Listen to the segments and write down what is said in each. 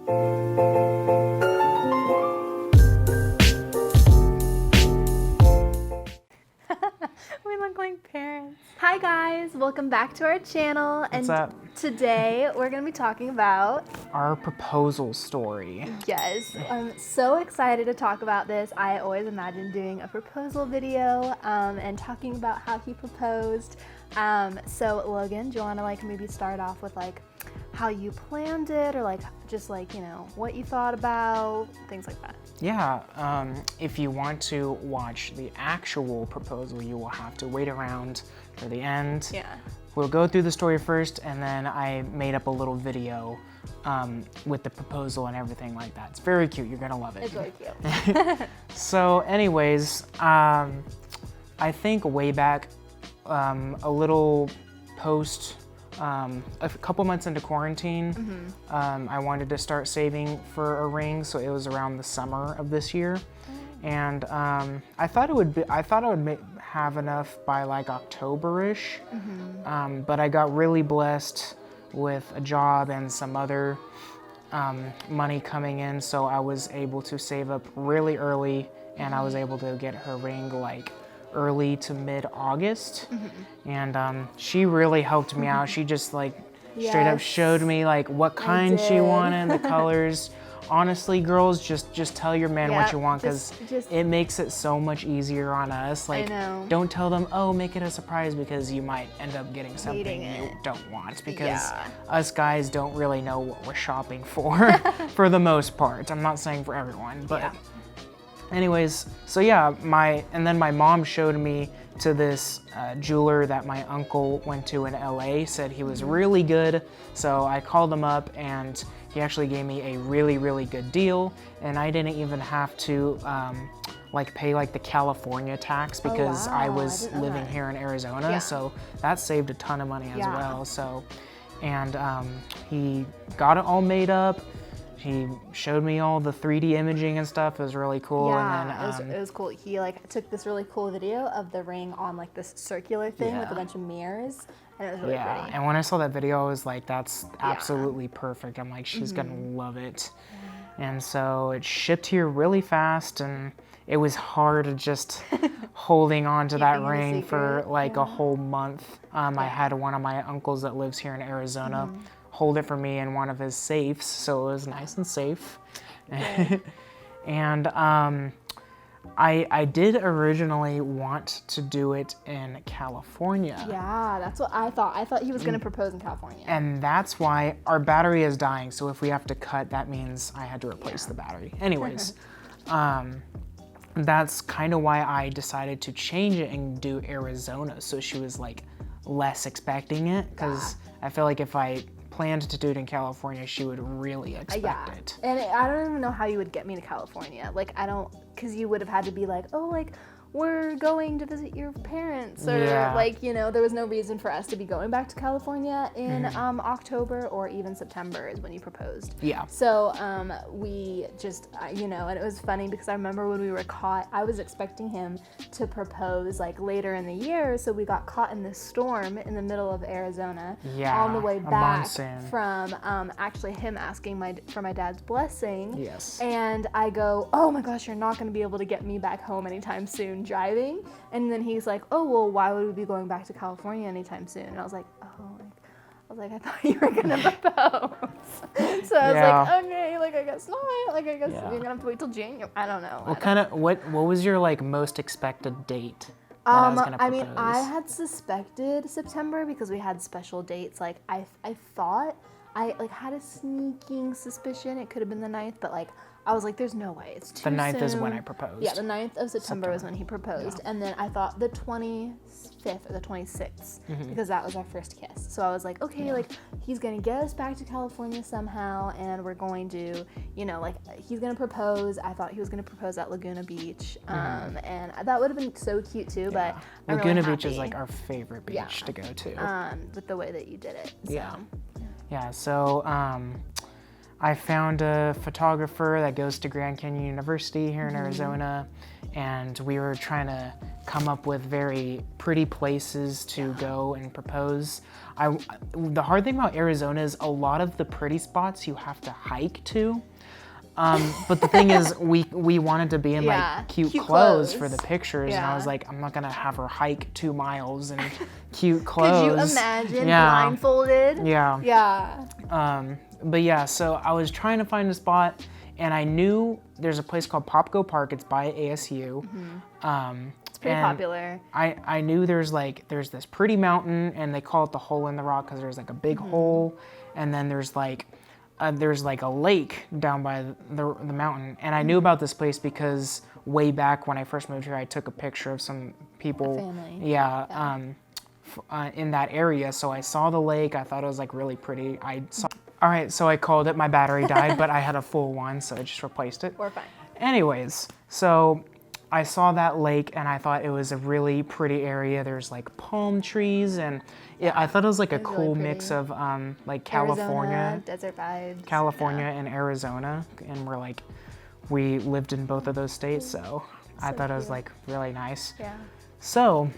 We look like parents. Hi guys, welcome back to our channel. What's up? Today we're gonna be talking about Our proposal story. Yes, I'm so excited to talk about this. I always imagined doing a proposal video and talking about how he proposed. So Logan, do you want to maybe start off with how you planned it, or just what you thought about, things like that? Yeah, if you want to watch the actual proposal, you will have to wait around for the end. Yeah. We'll go through the story first, and then I made up a little video with the proposal and everything like that. It's very cute. You're gonna love it. It's very cute. So anyways, I think way back, a little post, a couple months into quarantine, I wanted to start saving for a ring, so it was around the summer of this year. And I thought I would have enough by October-ish, but I got really blessed with a job and some other money coming in, so I was able to save up really early, and I was able to get her ring early to mid-August. And she really helped me out. She just straight up showed me what kind she wanted, the colors. Honestly, girls, just tell your man what you want, because it makes it so much easier on us. I know. Don't tell them, oh, make it a surprise, because you might end up getting something you don't want, because us guys don't really know what we're shopping for the most part. I'm not saying for everyone, but anyways, so yeah, my mom showed me to this jeweler that my uncle went to in LA, said he was really good. So I called him up, and he actually gave me a really, really good deal. And I didn't even have to pay the California tax, because I was living here in Arizona. So that saved a ton of money as well. So, and he got it all made up. He showed me all the 3D imaging and stuff. It was really cool. Yeah, and then, it was cool. He took this really cool video of the ring on this circular thing with a bunch of mirrors, and it was really pretty. And when I saw that video, I was like, that's absolutely perfect. I'm like, she's gonna love it. And so it shipped here really fast, and it was hard just holding on to that ring for a whole month. I had one of my uncles that lives here in Arizona hold it for me in one of his safes, so it was nice and safe. And I did originally want to do it in California. Yeah, that's what I thought. I thought he was gonna propose in California. And that's why our battery is dying, so if we have to cut, that means I had to replace the battery. Anyways, that's kind of why I decided to change it and do Arizona, so she was less expecting it, because I feel like if I planned to do it in California, she would really expect it. And I don't even know how you would get me to California. I don't, because you would have had to be we're going to visit your parents, or there was no reason for us to be going back to California in October, or even September is when you proposed. Yeah. So we just, and it was funny, because I remember when we were caught, I was expecting him to propose later in the year, so we got caught in this storm in the middle of Arizona on the way back from actually him asking for my dad's blessing. Yes. And I go, oh my gosh, you're not going to be able to get me back home anytime soon driving. And then he's like, oh, well, why would we be going back to California anytime soon? And I was like, oh, I thought you were gonna propose. So I was like, okay, I guess not. I guess you're gonna have to wait till January. I don't know. What was your most expected date that I was gonna propose? I mean, I had suspected September, because we had special dates. I thought, I had a sneaking suspicion it could have been the 9th, but I was like, there's no way, it's too soon. The 9th is when I proposed. Yeah, the 9th of September was when he proposed. And then I thought the 25th or the 26th, because that was our first kiss. So I was like, okay, he's gonna get us back to California somehow, and we're going to, he's gonna propose. I thought he was gonna propose at Laguna Beach, and that would have been so cute too, but I'm Laguna really Beach is our favorite beach to go to. With the way that you did it. So. Yeah, so I found a photographer that goes to Grand Canyon University here in Arizona, and we were trying to come up with very pretty places to go and propose. The hard thing about Arizona is a lot of the pretty spots you have to hike to. But the thing is, we wanted to be in like cute clothes for the pictures, and I was like, I'm not gonna have her hike 2 miles in cute clothes. Could you imagine blindfolded? Yeah. Yeah. But yeah, so I was trying to find a spot, and I knew there's a place called Popco Park. It's by ASU. It's pretty popular. I knew there's this pretty mountain, and they call it the hole in the rock because there's like a big hole, and then there's like a lake down by the mountain. And I knew about this place because way back when I first moved here, I took a picture of some people. Family. In that area. So I saw the lake. I thought it was like really pretty. All right, so I called it. My battery died, but I had a full one, so I just replaced it. We're fine. Anyways, so I saw that lake, and I thought it was a really pretty area. There's like palm trees, and I thought it was like a cool mix of like California, Arizona, desert vibes. California and Arizona, and we lived in both of those states, so I thought it was like really nice. Yeah. So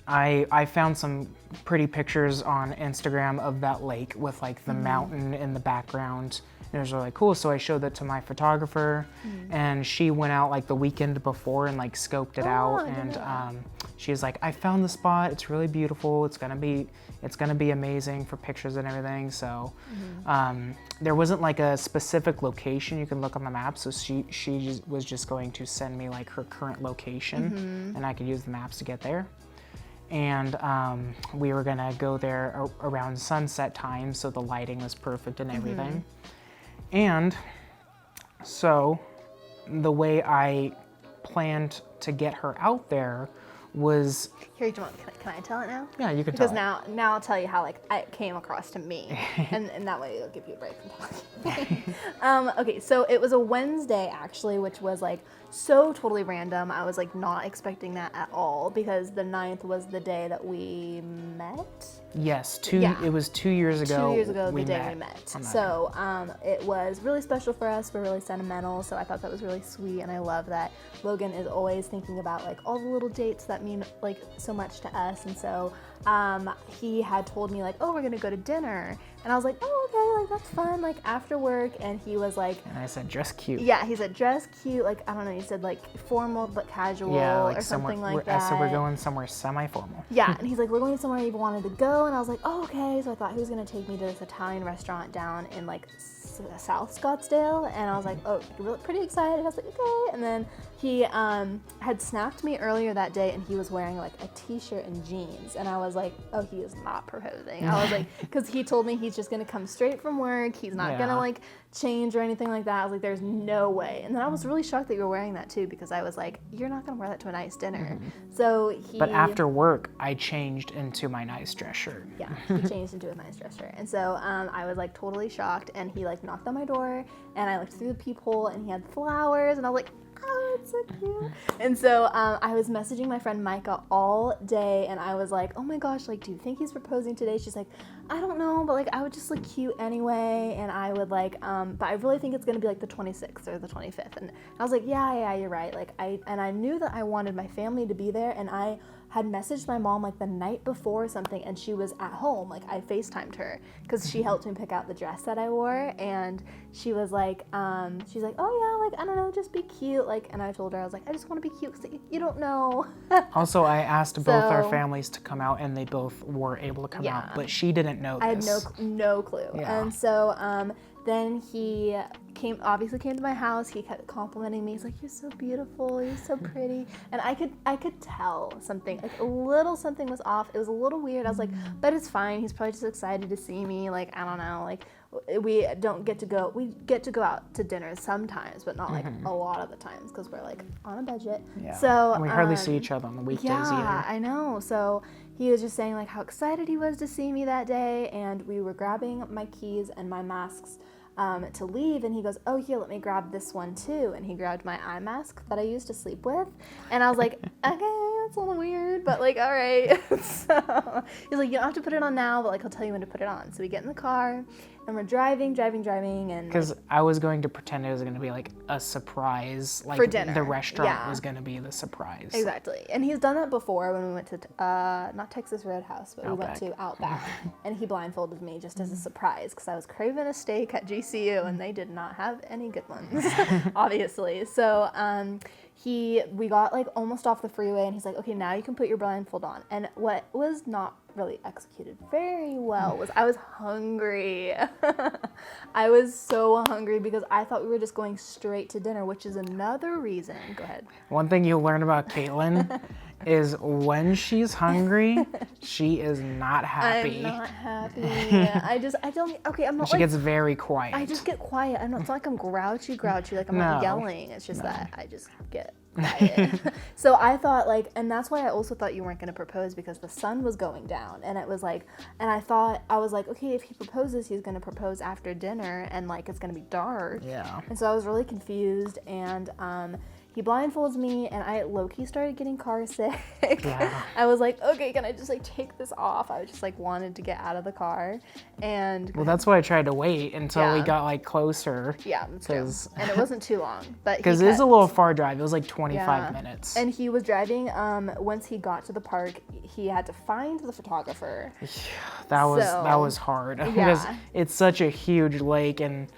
I found some pretty pictures on Instagram of that lake with like the mountain in the background. And it was really cool. So I showed that to my photographer, and she went out like the weekend before and like scoped it out. And she was like, I found the spot. It's really beautiful. It's gonna be amazing for pictures and everything. So there wasn't like a specific location you can look on the map. So she was just going to send me like her current location, and I could use the maps to get there. And we were gonna go there around sunset time, so the lighting was perfect and everything. And so the way I planned to get her out there was... Here, can I tell it now? Yeah, you can tell it. Because now I'll tell you how like it came across to me, and that way it'll give you a break from talking. Okay, so it was a Wednesday actually, which was like so totally random. I was like not expecting that at all because the 9th was the day that we met. Yes, it was 2 years ago. 2 years ago, the day we met. So it was really special for us. We're really sentimental, so I thought that was really sweet, and I love that Logan is always thinking about like all the little dates that mean like so much to us. And so he had told me like, oh, we're gonna go to dinner, and I was like, oh, okay, like that's fun, like after work. And he was like, and I said, dress cute. Yeah, he said dress cute, like I don't know, he said like formal but casual, like or something like that. So we're going somewhere semi-formal. Yeah, and he's like, we're going somewhere you wanted to go, and I was like, oh, okay. So I thought he was gonna take me to this Italian restaurant down in like South Scottsdale, and I was like, oh, really pretty excited. I was like, okay. And then he had snapped me earlier that day, and he was wearing like a t-shirt and jeans, and I was like, oh, he is not proposing. I was like, because he told me he's just gonna come straight from work, he's not gonna like change or anything like that. I was like, there's no way. And then I was really shocked that you were wearing that too, because I was like, you're not gonna wear that to a nice dinner. So But after work, I changed into my nice dress shirt. Yeah, he changed into a nice dress shirt. And so I was like totally shocked, and he like knocked on my door, and I looked through the peephole, and he had flowers, and I was like, oh, it's so cute. And so I was messaging my friend Micah all day, and I was like, oh my gosh, like, do you think he's proposing today? She's like, I don't know, but like I would just look cute anyway, and I would like but I really think it's gonna be like the 26th or the 25th. And I was like, yeah, you're right. Like I knew that I wanted my family to be there, and I had messaged my mom like the night before or something, and she was at home. Like I FaceTimed her because she helped me pick out the dress that I wore, and she was like, she's like, oh yeah, like I don't know, just be cute. Like, and I told her, I was like, I just want to be cute because you don't know. Also, I asked both our families to come out, and they both were able to come out, but she didn't know this. I had no clue. Yeah. And so then he obviously came to my house. He kept complimenting me. He's like, you're so beautiful, you're so pretty. And I could tell something, like a little something was off. It was a little weird. I was like, but it's fine. He's probably just excited to see me. Like, I don't know, like we get to go out to dinner sometimes, but not like a lot of the times because we're like on a budget. Yeah. So and we hardly see each other on the weekdays either. Yeah, I know. So he was just saying like how excited he was to see me that day, and we were grabbing my keys and my masks to leave, and he goes, oh, here, let me grab this one too. And he grabbed my eye mask that I used to sleep with, and I was like, okay, that's a little weird, but like, all right. So he's like, you don't have to put it on now, but like I'll tell you when to put it on. So we get in the car, And we're driving, and Because I was going to pretend it was going to be like a surprise, like for dinner. the restaurant Yeah. was going to be the surprise. Exactly. And he's done that before when we went to, not Texas Roadhouse, but we went Outback. to Outback. And he blindfolded me just as a surprise because I was craving a steak at GCU and they did not have any good ones, obviously. So we got like almost off the freeway and he's like, okay, now you can put your blindfold on. And what was not really executed very well was I was hungry. I was so hungry because I thought we were just going straight to dinner, which is another reason. Go ahead. One thing you'll learn about Caitlin is when she's hungry, she is not happy. I'm not happy. I'm not She like, gets very quiet. I just get quiet. It's not like I'm grouchy, like I'm not yelling. It's just that I just get quiet. So I thought and that's why I also thought you weren't going to propose because the sun was going down and it was like, and I was like, okay, if he proposes, he's going to propose after dinner and like it's going to be dark. Yeah. And so I was really confused and he blindfolds me and I low-key started getting car sick. Yeah. I was like, okay, can I just like take this off? I just like wanted to get out of the car and Well, that's why I tried to wait until we Yeah. got like closer. yeah, that's true. And it wasn't too long, but Because it is a little far drive. It was like 25 minutes. And he was driving. Once he got to the park, he had to find the photographer. That was hard because it's such a huge lake and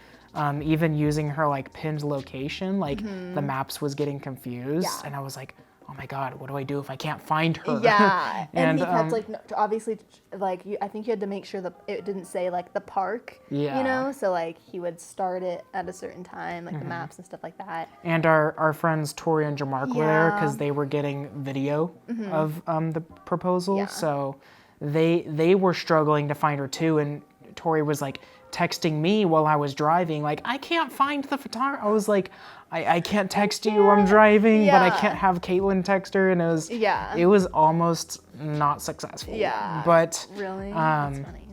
even using her like pinned location, like the maps was getting confused and I was like, oh my God, what do I do if I can't find her? Yeah, and he kept like obviously like I think you had to make sure that it didn't say like the park. Yeah. You know, so like he would start it at a certain time, like the maps and stuff like that. And our friends Tori and Jamark were there because Yeah. they were getting video of the proposal, Yeah. so they were struggling to find her too. And Tori was like texting me while I was driving, like I can't find the photographer. I was like, I can't text you. I'm driving, but I Yeah. can't have Caitlin text her, and it was almost not successful. Yeah. But Really, that's funny.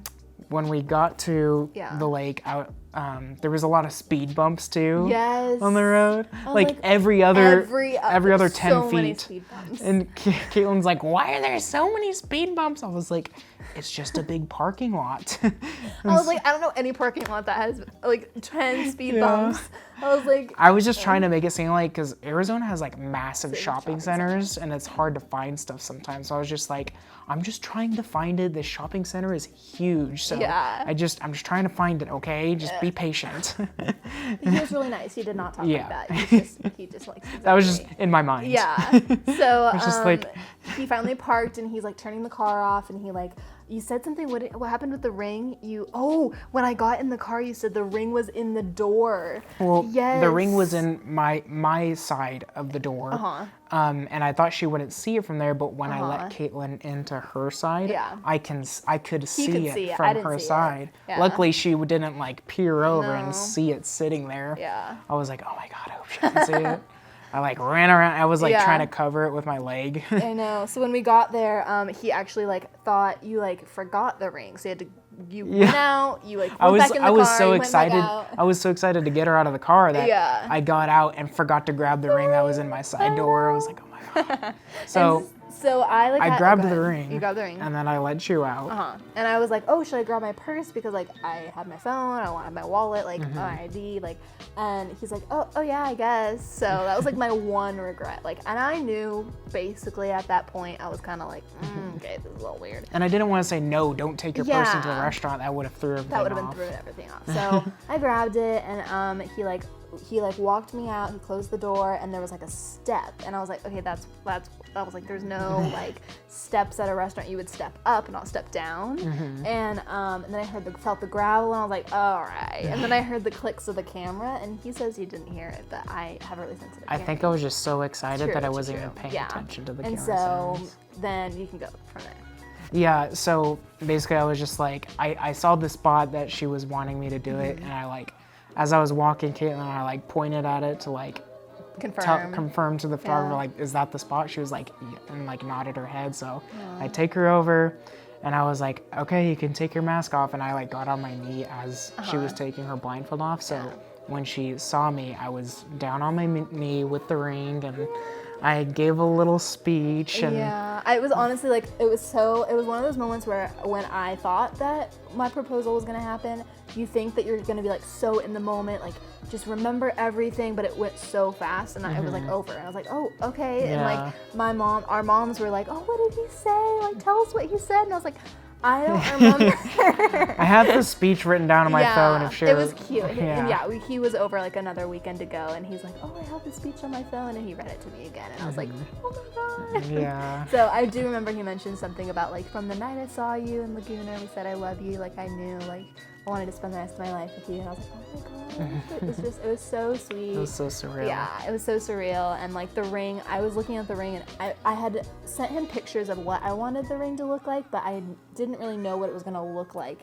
when we got to the lake, there was a lot of speed bumps too. Yes. On the road, like like, every other 10 so feet. many speed bumps. And Caitlin's like, why are there so many speed bumps? I was like, it's just a big parking lot. I was like, I don't know any parking lot that has like 10 speed bumps. I was like, I was just trying to make it seem like, because Arizona has like massive shopping centers and it's hard to find stuff sometimes. So I was just like, I'm just trying to find it. This shopping center is huge. So Yeah. I'm just trying to find it, okay? Just be patient. he was really nice. He did not talk Yeah. like that. He just likes to That was just exaggerate. in my mind. Yeah. So was just like- he finally parked and he's like turning the car off and he like, you said something. What happened with the ring? When I got in the car, you said the ring was in the door. Well, yes. the ring was in my side of the door. And I thought she wouldn't see it from there, but when I let Caitlin into her side, Yeah. I could see could it see it. I from didn't her see it. side. Yeah. Luckily, she didn't like peer over No. and see it sitting there. Yeah. I was like, oh my God, I hope she can see it. I like ran around. I was like Yeah. trying to cover it with my leg. I know. So when we got there, he actually like thought you like forgot the ring. So you went out, you like went back in the car, I was so you went back excited. out. I was so excited to get her out of the car that Yeah. I got out and forgot to grab the ring that was in my side door. I was like, oh my God. So So I like I grabbed the ring. You grabbed the ring. And then I let you out. And I was like, oh, should I grab my purse? Because like I had my phone, I had my wallet, like my ID, like, and he's like, oh yeah, I guess. So that was like my one regret. Like, and I knew basically at that point, I was kind of like, okay, this is a little weird. And I didn't want to say, no, don't take your purse into the Yeah. restaurant. That would have threw everything That would have been off. through everything off. So I grabbed it and he walked me out, he closed the door and there was like a step and I was like, okay, I was like, there's no like steps at a restaurant. You would step up, not step down. And then I felt the gravel and I was like, all right. And then I heard the clicks of the camera and he says he didn't hear it, but I have a really sensitive I hearing. think I was just so excited that I True, wasn't true. even paying Yeah. attention to the And camera so signs. then you can go from there. Yeah, so basically I was just like, I saw the spot that she was wanting me to do it, and I like, as I was walking Caitlin, I like pointed at it to like confirm to the photographer, Yeah. like, is that the spot? She was like, yeah, and like nodded her head. So I take her over and I was like, okay, you can take your mask off. And I like got on my knee as she was taking her blindfold off. So when she saw me, I was down on my knee with the ring and I gave a little speech and Yeah, it was honestly like, it was one of those moments where when I thought that my proposal was gonna happen, you think that you're gonna be like so in the moment, like just remember everything, but it went so fast and it was like over. And I was like, oh, okay. And like our moms were like, oh, what did he say? Like, tell us what he said. And I was like, I don't remember. I had the speech written down on my phone. If it was cute. And he was over like another weekend to go, and he's like, oh, I have the speech on my phone, and he read it to me again, and I was like, oh my god. Yeah. So I do remember he mentioned something about like, from the night I saw you in Laguna, we said I love you, like I knew like I wanted to spend the rest of my life with you, and I was like, oh my god. It was so sweet. It was so surreal. Yeah, it was so surreal. And like the ring, I was looking at the ring, and I had sent him pictures of what I wanted the ring to look like, but I didn't really know what it was gonna look like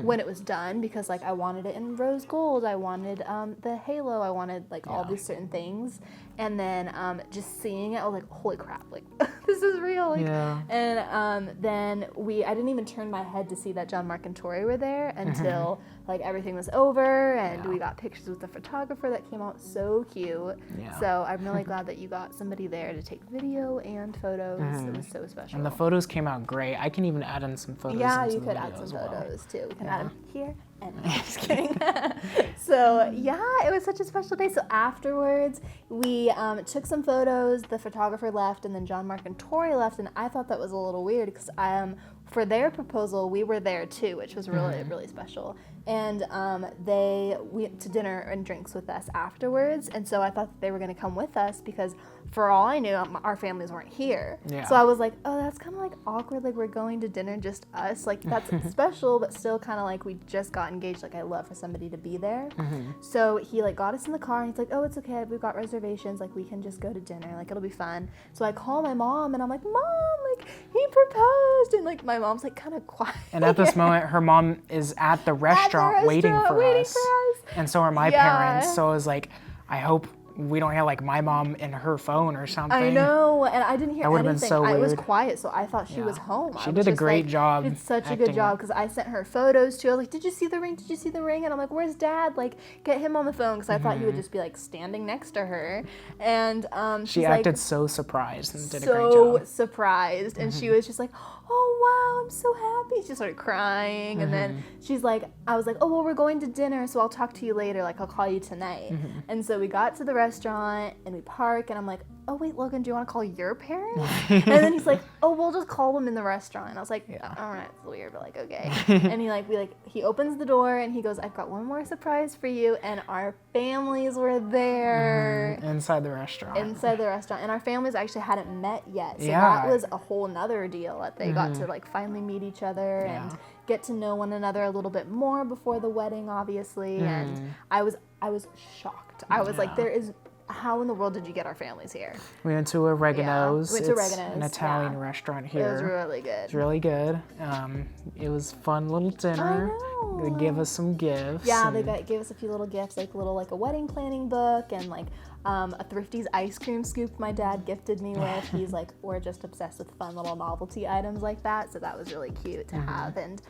when it was done, because like I wanted it in rose gold, I wanted the halo, I wanted like all these certain things. And then just seeing it, I was like, holy crap, like this is real. Like, and then I didn't even turn my head to see that John, Mark, and Tori were there until like everything was over, and we got pictures with the photographer that came out so cute. Yeah. So I'm really glad that you got somebody there to take video and photos. It was so special. And the photos came out great. I can even add in some photos. Yeah, you could add some photos too. We can add them here. And just kidding. So yeah, it was such a special day. So afterwards, we took some photos. The photographer left, and then John, Mark, and Tori left. And I thought that was a little weird because for their proposal, we were there too, which was really really special. And they went to dinner and drinks with us afterwards. And so I thought that they were going to come with us because, for all I knew, our families weren't here. Yeah. So I was like, oh, that's kind of like awkward. Like, we're going to dinner, just us. Like, that's special, but still kind of like we just got engaged. Like, I love for somebody to be there. So he like got us in the car, and he's like, oh, it's okay. We've got reservations. Like, we can just go to dinner. Like, it'll be fun. So I call my mom, and I'm like, Mom, like, he proposed. And like, my mom's like kind of quiet. And at this moment, her mom is at the restaurant waiting for us. And so are my parents. So I was like, I hope we don't have like my mom in her phone or something. I know, and I didn't hear anything. Been so weird. I was quiet, so I thought she was home. She did a great job. She did such a good job, because I sent her photos too. I was like, did you see the ring? Did you see the ring? And I'm like, where's Dad? Like, get him on the phone, because I thought he would just be like standing next to her. And she acted so surprised and did a great job. So surprised, and she was just like, oh wow, I'm so happy. She started crying, and then she's like, I was like, oh well, we're going to dinner, so I'll talk to you later. Like, I'll call you tonight. And so we got to the restaurant, and we park, and I'm like, oh wait, Logan, do you want to call your parents? And then he's like, oh, we'll just call them in the restaurant. And I was like, all right, it's weird, but like, okay. And he opens the door, and he goes, I've got one more surprise for you. And our families were there. Inside the restaurant. And our families actually hadn't met yet. So that was a whole nother deal, that they got to like finally meet each other and get to know one another a little bit more before the wedding, obviously. And I was shocked. I was like, how in the world did you get our families here? We went to Oregano's. An Italian restaurant here. It was really good. It was really good. It was a fun little dinner. I know. They gave us some gifts. Yeah, they gave us a few little gifts, like a wedding planning book, and like a Thrifty's ice cream scoop my dad gifted me with. He's like, we're just obsessed with fun little novelty items like that, so that was really cute to have. And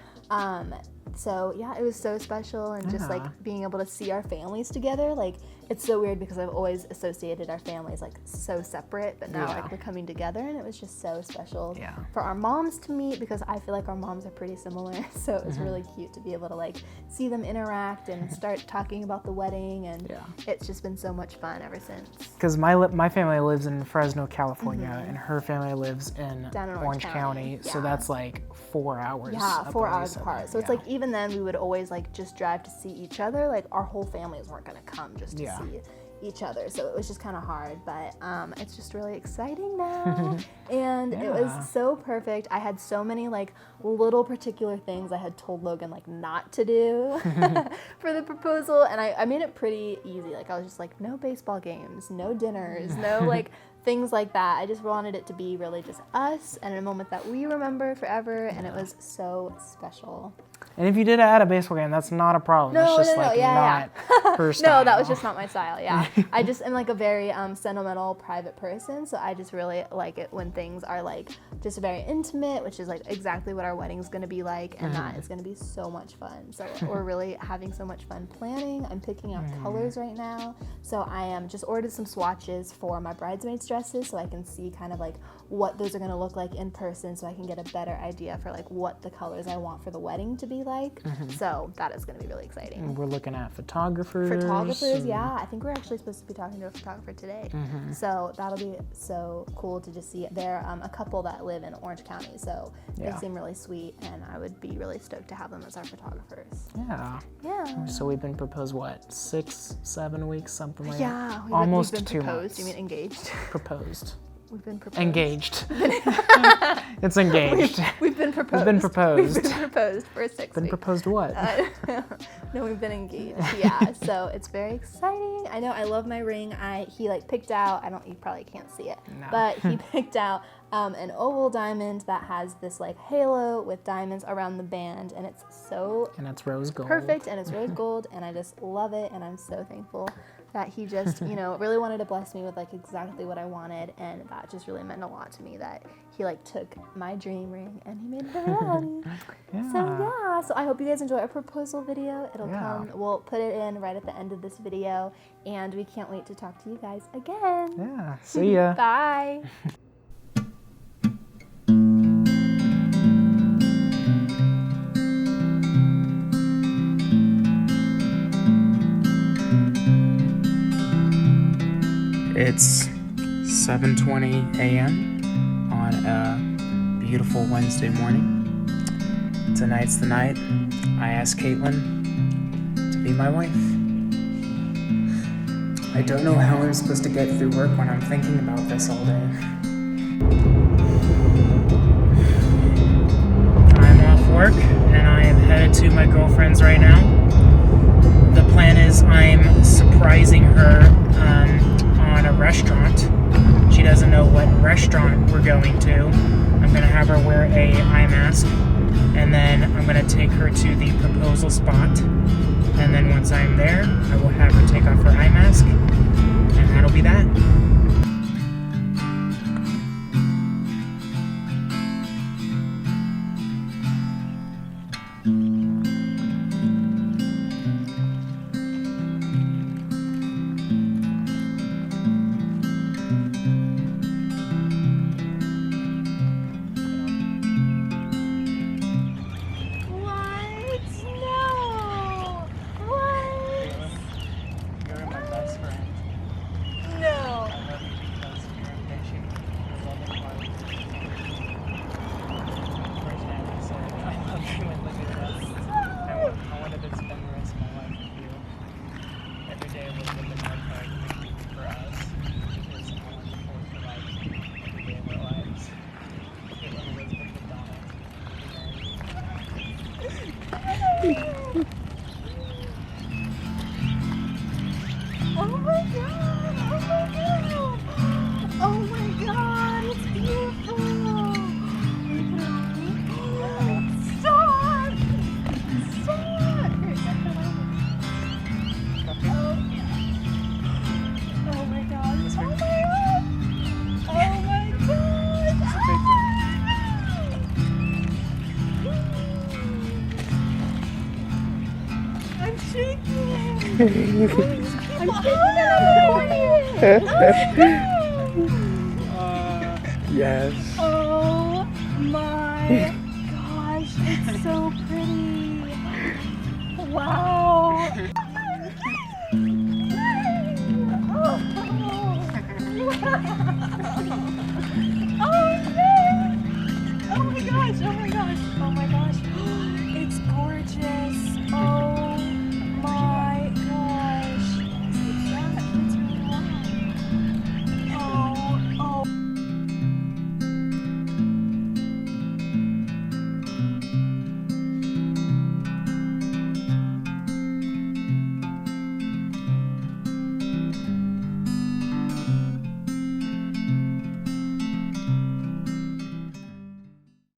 so yeah, it was so special, and just like being able to see our families together. Like, it's so weird because I've always associated our families like so separate, but now like we're coming together, and it was just so special for our moms to meet, because I feel like our moms are pretty similar. So it was really cute to be able to like see them interact and start talking about the wedding, and it's just been so much fun ever since. Because my family lives in Fresno, California, and her family lives in Orange County. So that's like 4 hours. Yeah, 4 hours apart. So it's like, even then we would always like just drive to see each other. Like, our whole families weren't gonna come just to see each other, so it was just kind of hard, but it's just really exciting now. And it was so perfect. I had so many like little particular things I had told Logan like not to do for the proposal, and I made it pretty easy. Like, I was just like, no baseball games, no dinners, no like things like that. I just wanted it to be really just us, and a moment that we remember forever, and it was so special. And if you did add a baseball game, that's not a problem. No, it's just not her style. No, that was just not my style, I just am like a very sentimental, private person, so I just really like it when things are like just very intimate, which is like exactly what our wedding is going to be like, and that is going to be so much fun. So we're really having so much fun planning. I'm picking out colors right now, so I am just ordered some swatches for my bridesmaids dresses so I can see kind of like what those are going to look like in person, so I can get a better idea for like what the colors I want for the wedding to be like. So that is going to be really exciting. And we're looking at photographers. Yeah, I think we're actually supposed to be talking to a photographer today. So that'll be so cool to just see. They're a couple that live in Orange County, so they seem really sweet, and I would be really stoked to have them as our photographers. Yeah. So we've been proposed, what, 6-7 weeks, something like that? Yeah. Almost we've been 2 proposed. months. You mean engaged? Proposed. We've been proposed. Engaged. It's engaged. We've been proposed. We've been proposed. We've been proposed for 6 weeks. Been proposed what? No, we've been engaged. Yeah, so it's very exciting. I know. I love my ring. He like picked out. You probably can't see it, but he picked out an oval diamond that has this like halo with diamonds around the band, and it's so rose gold. Perfect, and it's rose gold, and I just love it, and I'm so thankful that he just, really wanted to bless me with like exactly what I wanted, and that just really meant a lot to me that he like took my dream ring and he made it a reality. So I hope you guys enjoy our proposal video. It'll come, we'll put it in right at the end of this video, and we can't wait to talk to you guys again. Yeah, see ya. Bye. It's 7:20 a.m. on a beautiful Wednesday morning. Tonight's the night I asked Caitlin to be my wife. I don't know how I'm supposed to get through work when I'm thinking about this all day. I'm off work and I am headed to my girlfriend's right now. The plan is I'm surprising her on a restaurant. She doesn't know what restaurant we're going to. I'm gonna have her wear a eye mask, and then I'm gonna take her to the proposal spot, and then once I'm there, I will have her take off her eye mask, and that'll be that. Yes. Oh my gosh, it's so pretty. Wow.